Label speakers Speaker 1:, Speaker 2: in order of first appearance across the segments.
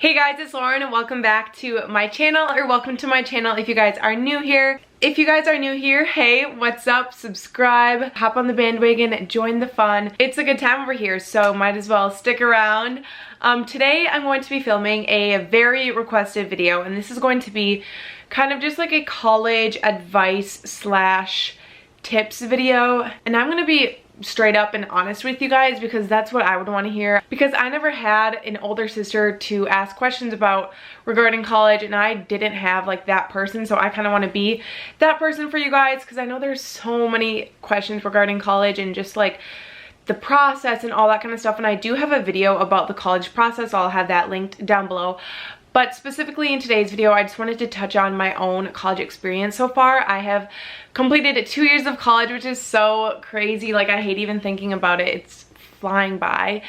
Speaker 1: Hey guys, it's Lauren and welcome back to my channel, or welcome to my channel if you guys are new here. If you guys are new here, hey, what's up? Subscribe, hop on the bandwagon, join the fun. It's a good time over here, so might as well stick around. Today I'm going to be filming a very requested video, and this is going to be kind of just like a college advice slash tips video, and I'm gonna be straight up and honest with you guys because that's what I would want to hear, because I never had an older sister to ask questions about regarding college, and I didn't have like that person, so I kind of want to be that person for you guys because I know there's so many questions regarding college and just like the process and all that kind of stuff. And I do have a video about the college process, I'll have that linked down below. But specifically in today's video, I just wanted to touch on my own college experience so far. I have completed 2 years of college, which is so crazy. Like, I hate even thinking about it. It's flying by.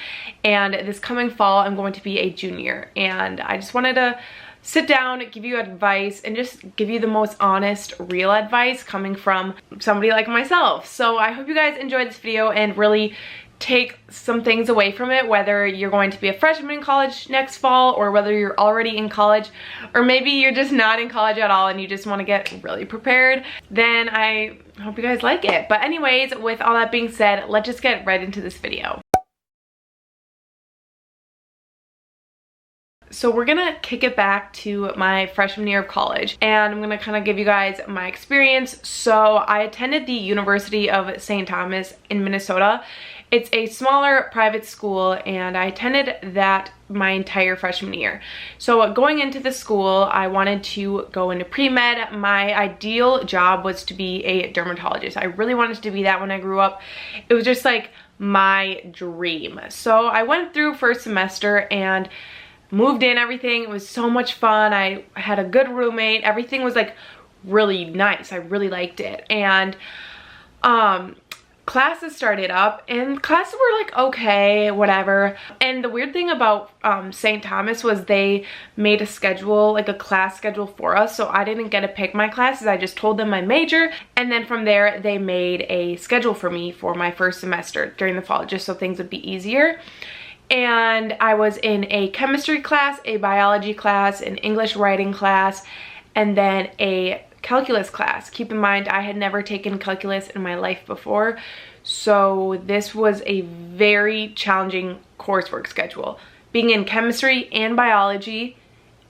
Speaker 1: And this coming fall, I'm going to be a junior. And I just wanted to sit down, give you advice, and just give you the most honest, real advice coming from somebody like myself. So I hope you guys enjoyed this video and really take some things away from it, whether you're going to be a freshman in college next fall or whether you're already in college, or maybe you're just not in college at all and you just want to get really prepared. Then I hope you guys like it. But anyways, with all that being said, let's just get right into this video. So we're gonna kick it back to my freshman year of college, and I'm gonna kind of give you guys my experience. So I attended the University of St. Thomas in Minnesota. It's a smaller private school, and I attended that my entire freshman year. So going into the school, I wanted to go into pre-med. My ideal job was to be a dermatologist. I really wanted to be that when I grew up. It was just like my dream. So I went through first semester and moved in, everything. It was so much fun. I had a good roommate. Everything was like really nice. I really liked it. And classes started up, and classes were like okay, whatever. And the weird thing about St. Thomas was they made a schedule, like a class schedule for us, so I didn't get to pick my classes. I just told them my major, and then from there they made a schedule for me for my first semester during the fall, just so things would be easier. And I was in a chemistry class, a biology class, an English writing class, and then a calculus class. Keep in mind, I had never taken calculus in my life before, so this was a very challenging coursework schedule. Being in chemistry and biology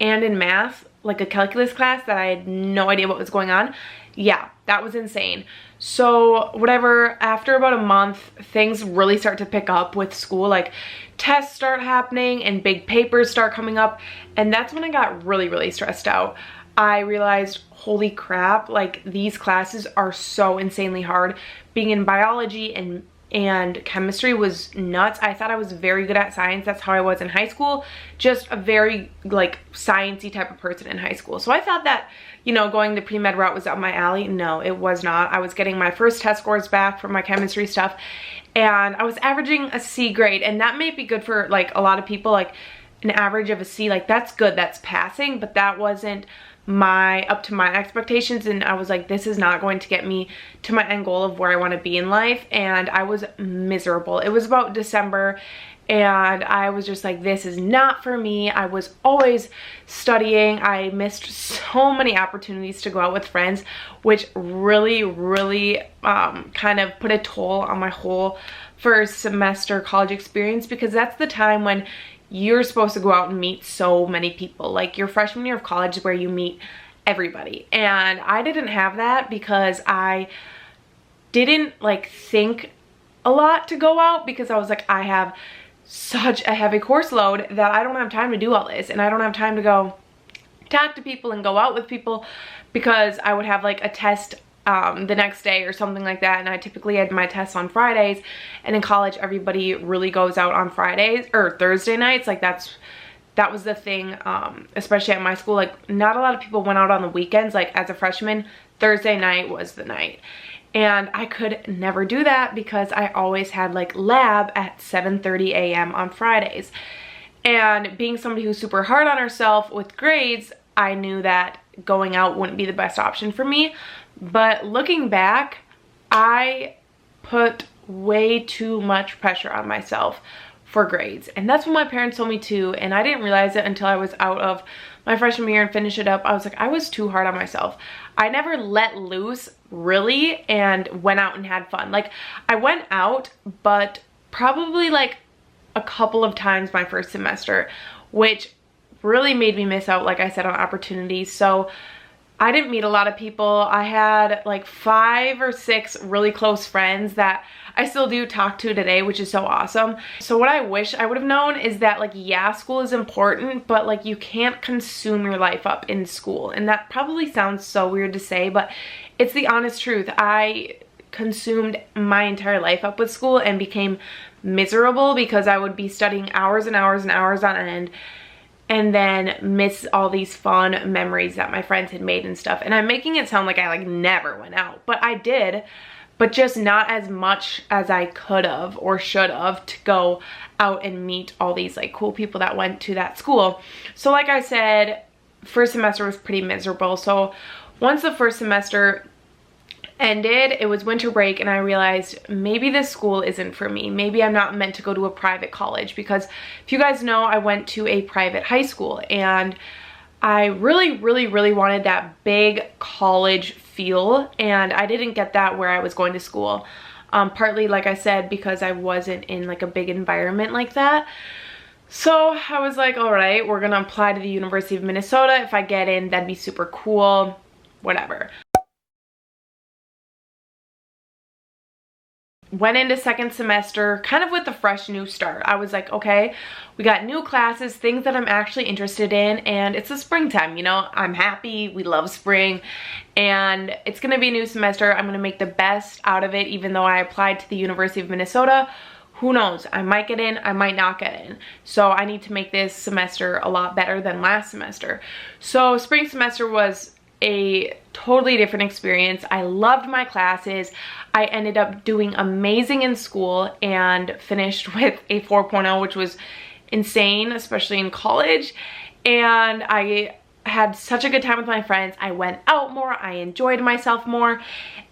Speaker 1: and in math, like a calculus class that I had no idea what was going on. Yeah, that was insane. So whatever, after about a month, things really start to pick up with school. Like, tests start happening and big papers start coming up, and that's when I got really stressed out. I realized, holy crap, like these classes are so insanely hard. Being in biology and chemistry was nuts. I thought I was very good at science. That's how I was in high school. Just a very like sciencey type of person in high school. So I thought that, you know, going the pre-med route was up my alley. No, it was not. I was getting my first test scores back from my chemistry stuff, and I was averaging a C grade, and that may be good for like a lot of people. Like an average of a C, like that's good, that's passing, but that wasn't up to my expectations. And I was like, this is not going to get me to my end goal of where I want to be in life. And I was miserable. It was about December, and I was just like, this is not for me. I was always studying. I missed so many opportunities to go out with friends, which really kind of put a toll on my whole first semester college experience, because that's the time when you're supposed to go out and meet so many people. Like, your freshman year of college is where you meet everybody, and I didn't have that because I didn't like think a lot to go out, because I was like, I have such a heavy course load that I don't have time to do all this, and I don't have time to go talk to people and go out with people, because I would have like a test the next day or something like that, and I typically had my tests on Fridays, and in college everybody really goes out on Fridays or Thursday nights. Like that was the thing, especially at my school. Like, not a lot of people went out on the weekends. Like, as a freshman, Thursday night was the night, and I could never do that because I always had like lab at 7:30 a.m. on Fridays. And being somebody who's super hard on herself with grades, I knew that going out wouldn't be the best option for me. But looking back, I put way too much pressure on myself for grades. And that's what my parents told me too, and I didn't realize it until I was out of my freshman year and finished it up. I was like, I was too hard on myself. I never let loose really and went out and had fun. Like, I went out, but probably like a couple of times my first semester, which really made me miss out, like I said, on opportunities. So I didn't meet a lot of people. I had like 5 or 6 really close friends that I still do talk to today, which is so awesome. So what I wish I would have known is that, like, yeah, school is important, but like you can't consume your life up in school. And that probably sounds so weird to say, but it's the honest truth. I consumed my entire life up with school and became miserable because I would be studying hours and hours and hours on end, and then miss all these fun memories that my friends had made and stuff. And I'm making it sound like I like never went out, but I did, but just not as much as I could have or should have to go out and meet all these like cool people that went to that school. So like I said, first semester was pretty miserable. So once the first semester ended, it was winter break, and I realized maybe this school isn't for me. Maybe I'm not meant to go to a private college, because if you guys know, I went to a private high school and I really wanted that big college feel, and I didn't get that where I was going to school. Partly, like I said, because I wasn't in like a big environment like that. So I was like, all right, we're gonna apply to the University of Minnesota. If I get in, that'd be super cool, whatever. Went into second semester kind of with a fresh new start. I was like, okay, we got new classes, things that I'm actually interested in, and it's the springtime, you know, I'm happy, we love spring, and it's gonna be a new semester. I'm gonna make the best out of it, even though I applied to the University of Minnesota. Who knows, I might get in, I might not get in. So I need to make this semester a lot better than last semester. So spring semester was a totally different experience. I loved my classes. I ended up doing amazing in school and finished with a 4.0, which was insane, especially in college. And I had such a good time with my friends. I went out more, I enjoyed myself more,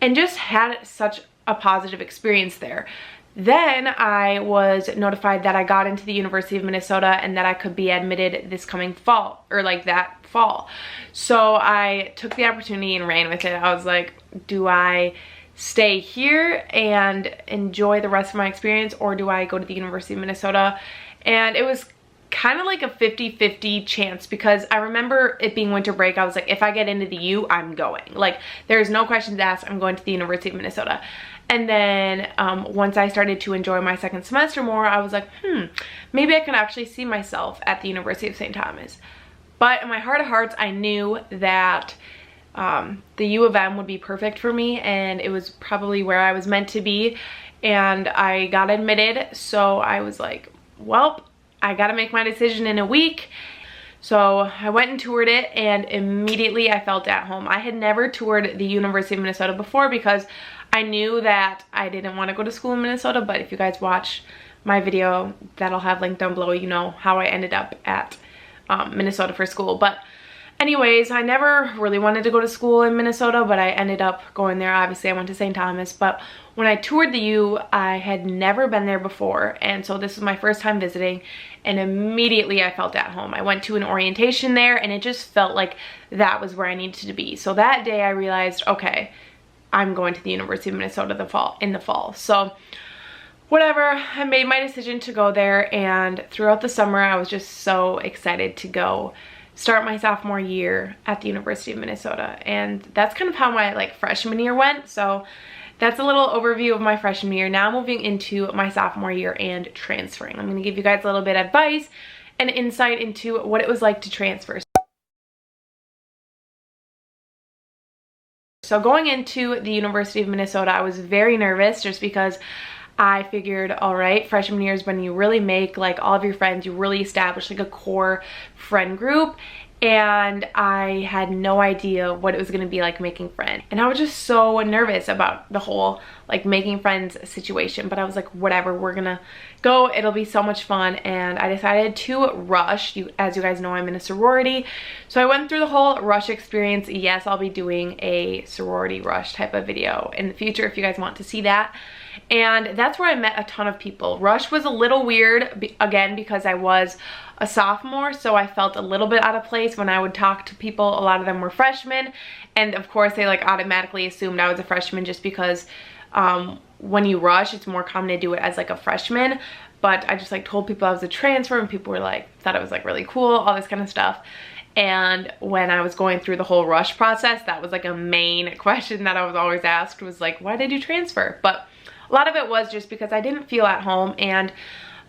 Speaker 1: and just had such a positive experience there. Then I was notified that I got into the University of Minnesota and that I could be admitted this coming fall, or like that fall. So I took the opportunity and ran with it. I was like, do I stay here and enjoy the rest of my experience, or do I go to the University of Minnesota? And it was kind of like a 50-50 chance, because I remember it being winter break. I was like, if I get into the U, I'm going. Like, there's no questions asked, I'm going to the University of Minnesota. And then once I started to enjoy my second semester more, I was like, maybe I can actually see myself at the University of St. Thomas. But in my heart of hearts, I knew that the U of M would be perfect for me, and it was probably where I was meant to be. And I got admitted, so I was like, well, I gotta make my decision in a week. So I went and toured it, and immediately I felt at home. I had never toured the University of Minnesota before because I knew that I didn't want to go to school in Minnesota, but if you guys watch my video that I'll have linked down below, you know how I ended up at Minnesota for school. But anyways, I never really wanted to go to school in Minnesota, but I ended up going there. Obviously, I went to St. Thomas, but when I toured the U, I had never been there before, and so this was my first time visiting, and immediately I felt at home. I went to an orientation there, and it just felt like that was where I needed to be. So that day I realized, okay, I'm going to the University of Minnesota in the fall. So whatever, I made my decision to go there, and throughout the summer I was just so excited to go start my sophomore year at the University of Minnesota. And that's kind of how my like freshman year went. So that's a little overview of my freshman year. Now moving into my sophomore year and transferring. I'm going to give you guys a little bit of advice and insight into what it was like to transfer. So going into the University of Minnesota, I was very nervous just because I figured, all right, freshman year is when you really make like all of your friends, you really establish like a core friend group. and I had no idea what it was gonna be like making friends. And I was just so nervous about the whole like making friends situation, but I was like, whatever, we're gonna go, it'll be so much fun. And I decided to rush. As you guys know, I'm in a sorority, so I went through the whole rush experience. Yes, I'll be doing a sorority rush type of video in the future if you guys want to see that. And that's where I met a ton of people. Rush was a little weird, again, because I was a sophomore, so I felt a little bit out of place when I would talk to people. A lot of them were freshmen, and of course they like automatically assumed I was a freshman just because when you rush, it's more common to do it as like a freshman. But I just like told people I was a transfer, and people were like, thought it was like really cool, all this kind of stuff. And when I was going through the whole rush process, that was like a main question that I was always asked, was like, why did you transfer? But a lot of it was just because I didn't feel at home. And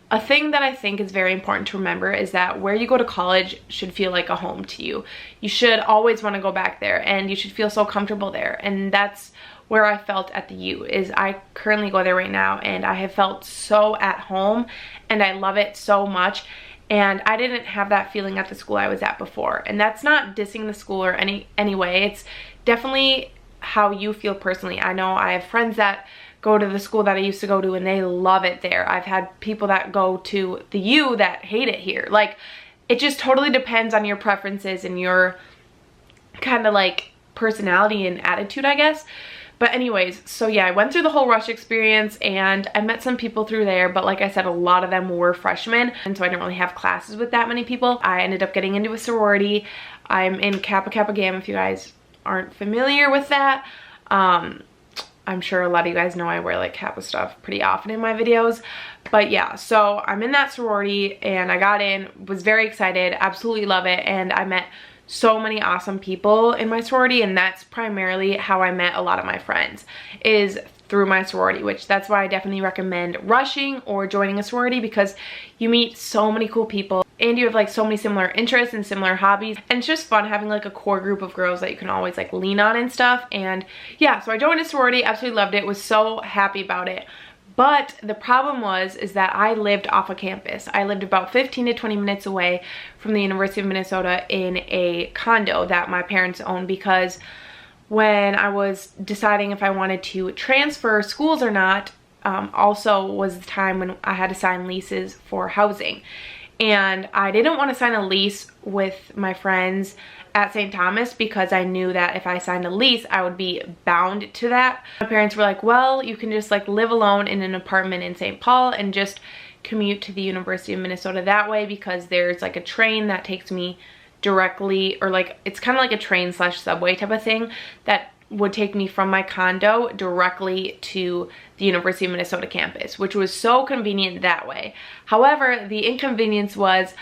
Speaker 1: a thing that I think is very important to remember is that where you go to college should feel like a home to you. You should always want to go back there, and you should feel so comfortable there. And that's where I felt at the U. Is I currently go there right now, and I have felt so at home, and I love it so much. And I didn't have that feeling at the school I was at before. And that's not dissing the school or any way. It's definitely how you feel personally. I know I have friends that go to the school that I used to go to and they love it there. I've had people that go to the U that hate it here. Like, it just totally depends on your preferences and your kind of like personality and attitude, I guess. But anyways, so yeah, I went through the whole rush experience and I met some people through there, but like I said, a lot of them were freshmen, and so I didn't really have classes with that many people. I ended up getting into a sorority. I'm in Kappa Kappa Gamma, if you guys aren't familiar with that. I'm sure a lot of you guys know I wear like Kappa stuff pretty often in my videos. But yeah, so I'm in that sorority and I got in, was very excited, absolutely love it. And I met so many awesome people in my sorority, and that's primarily how I met a lot of my friends, is through my sorority, which that's why I definitely recommend rushing or joining a sorority, because you meet so many cool people and you have like so many similar interests and similar hobbies, and it's just fun having like a core group of girls that you can always like lean on and stuff. And yeah, so I joined a sorority, absolutely loved it, was so happy about it. But the problem is that I lived off a campus. I lived about 15 to 20 minutes away from the University of Minnesota in a condo that my parents owned, because when I was deciding if I wanted to transfer schools or not, also was the time when I had to sign leases for housing. And I didn't want to sign a lease with my friends at St. Thomas because I knew that if I signed a lease, I would be bound to that. My parents were like, well, you can just like live alone in an apartment in St. Paul and just commute to the University of Minnesota that way, because there's like a train that takes me directly, or like it's kind of like a train slash subway type of thing that would take me from my condo directly to the University of Minnesota campus, which was so convenient that way. However, the inconvenience was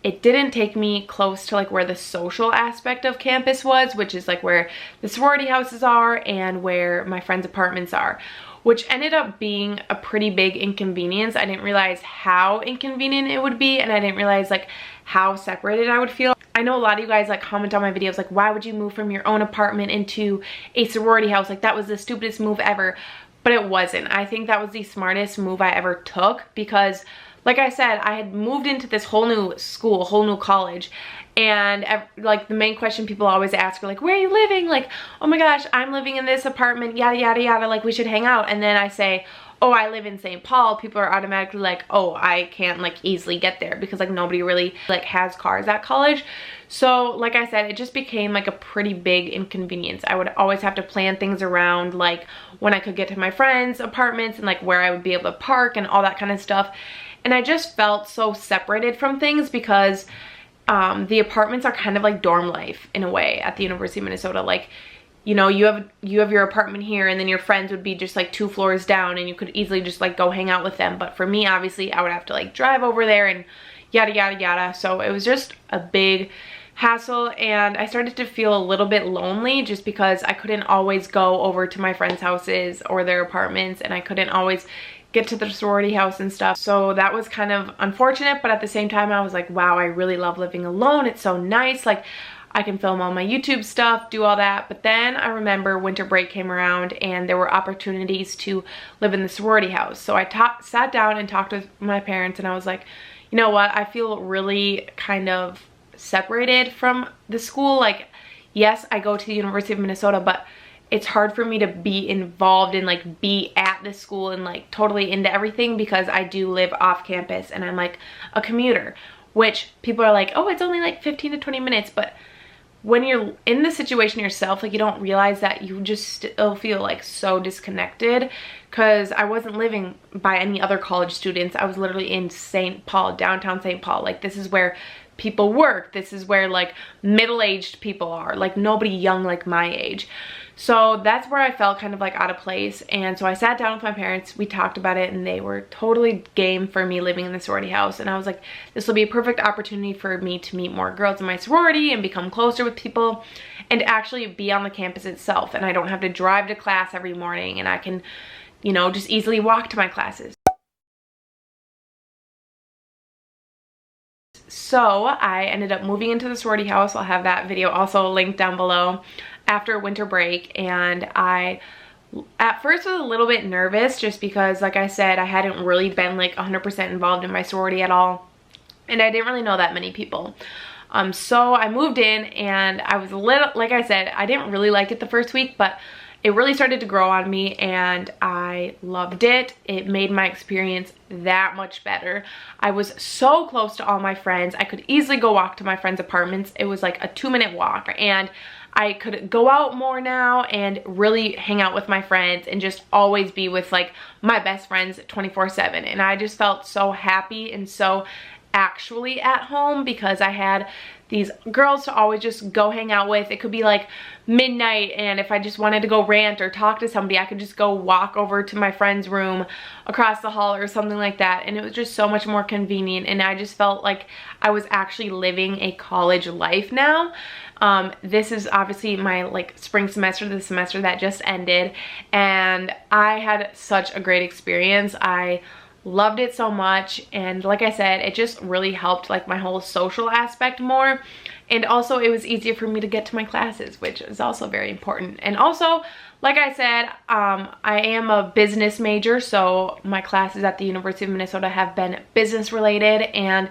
Speaker 1: it didn't take me close to like where the social aspect of campus was, which is like where the sorority houses are and where my friends' apartments are, which ended up being a pretty big inconvenience. I didn't realize how inconvenient it would be, and I didn't realize like how separated I would feel. I know a lot of you guys like comment on my videos like, why would you move from your own apartment into a sorority house? Like, that was the stupidest move ever. But it wasn't. I think that was the smartest move I ever took, because like I said, I had moved into this whole new school, whole new college, and like the main question people always ask are like, where are you living? Like, oh my gosh, I'm living in this apartment, yada yada yada, like we should hang out. And then I say, oh, I live in St. Paul. People are automatically like, oh, I can't like easily get there, because like nobody really like has cars at college. So like I said, it just became like a pretty big inconvenience. I would always have to plan things around like when I could get to my friends' apartments and like where I would be able to park and all that kind of stuff. And I just felt so separated from things, because the apartments are kind of like dorm life in a way at the University of Minnesota. Like, you know, you have your apartment here, and then your friends would be just like 2 floors down, and you could easily just like go hang out with them. But for me, obviously, I would have to like drive over there and yada yada yada. So it was just a big hassle, and I started to feel a little bit lonely just because I couldn't always go over to my friends' houses or their apartments, and I couldn't always get to the sorority house and stuff. So that was kind of unfortunate, but at the same time I was like, wow, I really love living alone. It's so nice. Like, I can film all my YouTube stuff, do all that. But then I remember winter break came around and there were opportunities to live in the sorority house. So I sat down and talked with my parents, and I was like, you know what, I feel really kind of separated from the school. Like, yes, I go to the University of Minnesota, but it's hard for me to be involved and like be at the school and like totally into everything because I do live off campus and I'm like a commuter, which people are like, oh, it's only like 15 to 20 minutes. But when you're in the situation yourself, like, you don't realize that you just still feel like so disconnected, because I wasn't living by any other college students. I was literally in St. Paul, downtown St. Paul. Like, this is where people work. This is where like middle-aged people are, like nobody young like my age. So that's where I felt kind of like out of place. And so I sat down with my parents, we talked about it, and they were totally game for me living in the sorority house. And I was like, this will be a perfect opportunity for me to meet more girls in my sorority and become closer with people and actually be on the campus itself. And I don't have to drive to class every morning, and I can, you know, just easily walk to my classes. So I ended up moving into the sorority house. I'll have that video also linked down below after winter break. And I at first was a little bit nervous just because, like I said, I hadn't really been like 100% involved in my sorority at all, and I didn't really know that many people. So I moved in, and I was a little, like I said, I didn't really like it the first week, but it really started to grow on me and I loved it. It made my experience that much better. I was so close to all my friends. I could easily go walk to my friends' apartments. It was like a 2-minute walk, and I could go out more now and really hang out with my friends and just always be with like my best friends 24/7. And I just felt so happy and so actually at home because I had these girls to always just go hang out with. It could be like midnight, and if I just wanted to go rant or talk to somebody, I could just go walk over to my friend's room across the hall or something like that. And it was just so much more convenient, and I just felt like I was actually living a college life now. This is obviously my like spring semester, the semester that just ended, and I had such a great experience. I loved it so much, and like I said, it just really helped like my whole social aspect more, and also it was easier for me to get to my classes, which is also very important. And also, like I said, I am a business major, so my classes at the University of Minnesota have been business related, and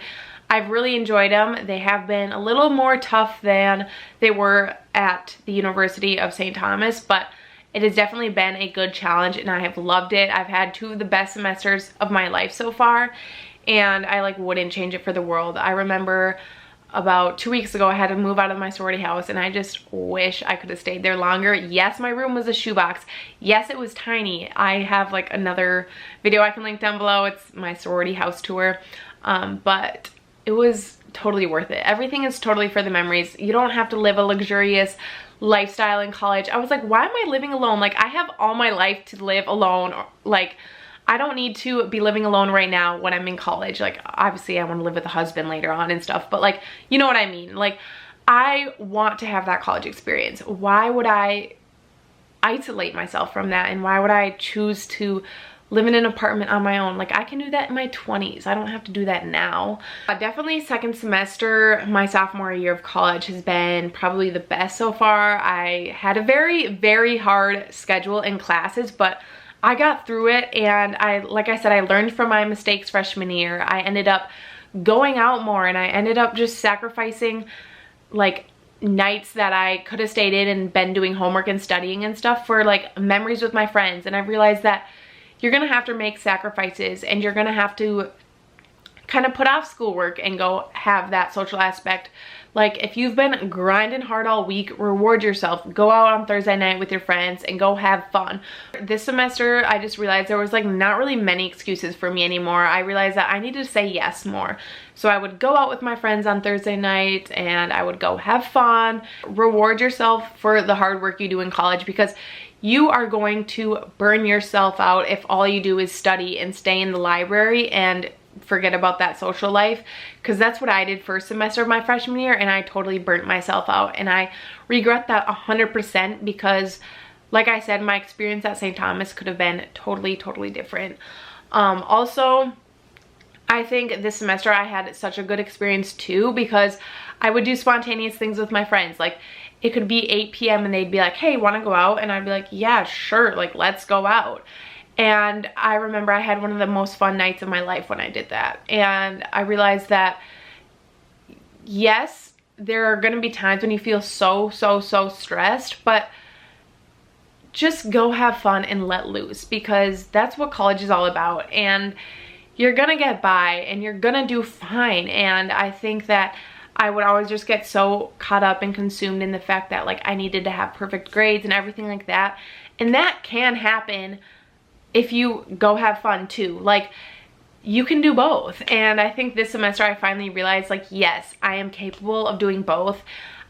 Speaker 1: I've really enjoyed them. They have been a little more tough than they were at the University of St. Thomas, but it has definitely been a good challenge, and I have loved it. I've had 2 of the best semesters of my life so far, and I like wouldn't change it for the world. I remember about 2 weeks ago I had to move out of my sorority house, and I just wish I could have stayed there longer. Yes, my room was a shoebox. Yes, it was tiny. I have like another video I can link down below. It's my sorority house tour, but it was totally worth it. Everything is totally for the memories. You don't have to live a luxurious lifestyle in college. I was like, why am I living alone? Like, I have all my life to live alone. Like, I don't need to be living alone right now when I'm in college. Like, obviously I want to live with a husband later on and stuff, but like, you know what I mean? Like, I want to have that college experience. Why would I isolate myself from that? And why would I choose to live in an apartment on my own? Like, I can do that in my 20s. I don't have to do that now. Definitely second semester, my sophomore year of college, has been probably the best so far. I had a very, very hard schedule in classes, but I got through it, and like I said, I learned from my mistakes freshman year. I ended up going out more, and I ended up just sacrificing like nights that I could have stayed in and been doing homework and studying and stuff for like memories with my friends. And I realized that you're gonna have to make sacrifices, and you're gonna have to kind of put off schoolwork and go have that social aspect. Like, if you've been grinding hard all week, reward yourself. Go out on Thursday night with your friends and go have fun. This semester, I just realized there was like not really many excuses for me anymore. I realized that I needed to say yes more. So I would go out with my friends on Thursday night, and I would go have fun. Reward yourself for the hard work you do in college, because you are going to burn yourself out if all you do is study and stay in the library and forget about that social life, because that's what I did first semester of my freshman year, and I totally burnt myself out, and I regret that 100% because, like I said, my experience at St. Thomas could have been totally, totally different. Also, I think this semester I had such a good experience too, because I would do spontaneous things with my friends. Like, it could be 8 p.m. and they'd be like, hey, wanna go out? And I'd be like, yeah, sure, like, let's go out. And I remember I had one of the most fun nights of my life when I did that. And I realized that, yes, there are gonna be times when you feel so stressed, but just go have fun and let loose, because that's what college is all about. And you're gonna get by and you're gonna do fine. And I think that I would always just get so caught up and consumed in the fact that like I needed to have perfect grades and everything like that. And that can happen if you go have fun too. Like, you can do both. And I think this semester I finally realized, like, yes, I am capable of doing both.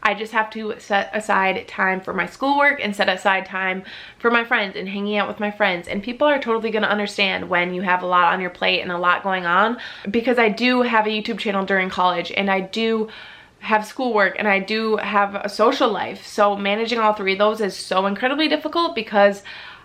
Speaker 1: I just have to set aside time for my schoolwork and set aside time for my friends and hanging out with my friends. And people are totally gonna understand when you have a lot on your plate and a lot going on, because I do have a YouTube channel during college, and I do have schoolwork, and I do have a social life. So managing all three of those is so incredibly difficult, because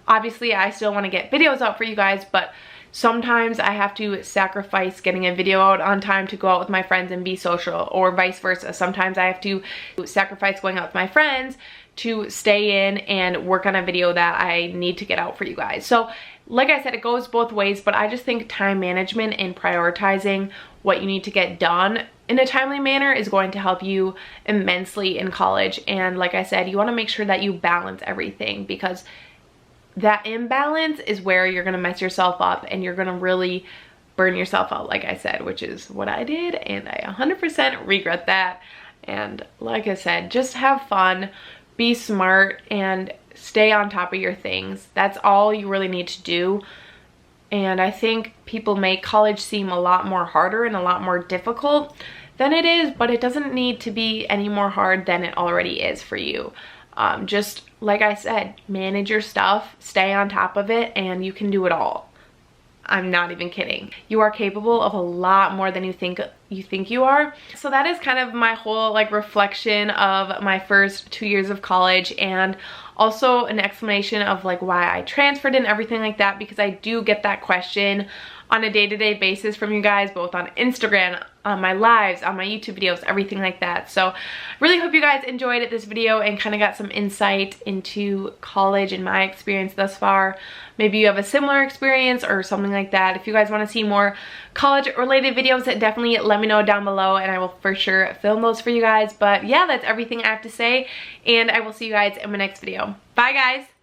Speaker 1: obviously I still want to get videos out for you guys, but sometimes I have to sacrifice getting a video out on time to go out with my friends and be social, or vice versa. Sometimes I have to sacrifice going out with my friends to stay in and work on a video that I need to get out for you guys. So like I said, it goes both ways, but I just think time management and prioritizing what you need to get done in a timely manner is going to help you immensely in college. And like I said, you want to make sure that you balance everything, because that imbalance is where you're gonna mess yourself up and you're gonna really burn yourself out, like I said, which is what I did, and I 100% regret that. And like I said, just have fun, be smart, and stay on top of your things. That's all you really need to do. And I think people make college seem a lot more harder and a lot more difficult than it is, but it doesn't need to be any more hard than it already is for you. Just like I said, manage your stuff, stay on top of it, and you can do it all. I'm not even kidding. You are capable of a lot more than you think you are. So that is kind of my whole like reflection of my first 2 years of college, and also an explanation of like why I transferred and everything like that, because I do get that question on a day-to-day basis from you guys, both on Instagram, on my lives, on my YouTube videos, everything like that. So really hope you guys enjoyed this video and kind of got some insight into college and my experience thus far. Maybe you have a similar experience or something like that. If you guys want to see more college related videos, definitely let me know down below, and I will for sure film those for you guys. But yeah, that's everything I have to say, and I will see you guys in my next video. Bye guys!